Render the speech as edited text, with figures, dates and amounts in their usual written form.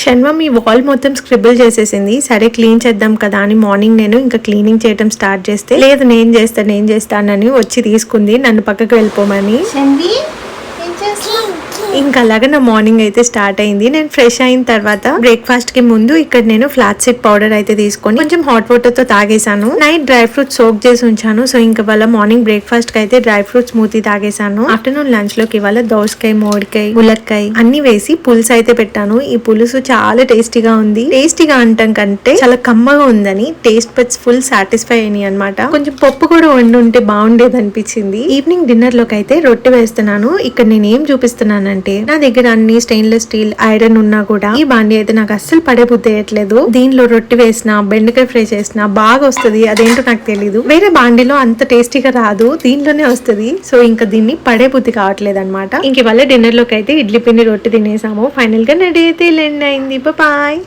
షణ్వం ఈ వాల్ మొత్తం స్క్రిబుల్ చేసేసింది. సరే క్లీన్ చేద్దాం కదా అని మార్నింగ్ నేను ఇంకా క్లీనింగ్ చేయడం స్టార్ట్ చేస్తే, లేదు నేను చేస్తానని వచ్చి తీసుకుంది నన్ను పక్కకు వెళ్ళిపోమని. ఇంకా అలాగే నా మార్నింగ్ అయితే స్టార్ట్ అయింది. నేను ఫ్రెష్ అయిన తర్వాత బ్రేక్ఫాస్ట్ కి ముందు ఇక్కడ నేను ఫ్లాట్ సీడ్ పౌడర్ అయితే తీసుకొని కొంచెం హాట్ వాటర్ తో తాగేసాను. నైట్ డ్రై ఫ్రూట్స్ సోక్ చేసి ఉంచాను. సో ఇంకా వాళ్ళ మార్నింగ్ బ్రేక్ఫాస్ట్ కి అయితే డ్రై ఫ్రూట్స్ స్మూతీ తాగేసాను. ఆఫ్టర్నూన్ లంచ్ లోకి ఇవాళ దోసకాయ, మామిడికాయ, ములక్కాయ అన్ని వేసి పులుసు అయితే పెట్టాను. ఈ పులుసు చాలా టేస్టీగా ఉంది. టేస్టీగా అంటాం కంటే చాలా కమ్మగా ఉందని టేస్ట్ బడ్స్ ఫుల్ సాటిస్ఫై అయినాయి అనమాట. కొంచెం పప్పు కూడా వండి ఉంటే బాగుండేది అనిపించింది. ఈవినింగ్ డిన్నర్ లోకి అయితే రొట్టె వేస్తున్నాను. ఇక్కడ నేను ఏం చూపిస్తున్నానంటే, నా దగ్గర అన్ని స్టెయిన్లెస్ స్టీల్ ఐరన్ ఉన్నా కూడా ఈ బాండి అయితే నాకు అస్సలు పడే బుద్ధి వేయట్లేదు. దీనిలో రొట్టె వేసినా, బెండకాయ ఫ్రై చేసినా బాగా వస్తుంది. అదేంటో నాకు తెలీదు. వేరే బాండిలో అంత టేస్టీగా రాదు, దీనిలోనే వస్తుంది. సో ఇంకా దీన్ని పడే బుద్ధి కావట్లేదు అనమాట. ఇంక ఇవాళ డిన్నర్ లోకి అయితే ఇడ్లీ పిండి రొట్టె తినేసాము. ఫైనల్ గా రెడీ అయితే ఎండ్ అయింది. బాయ్.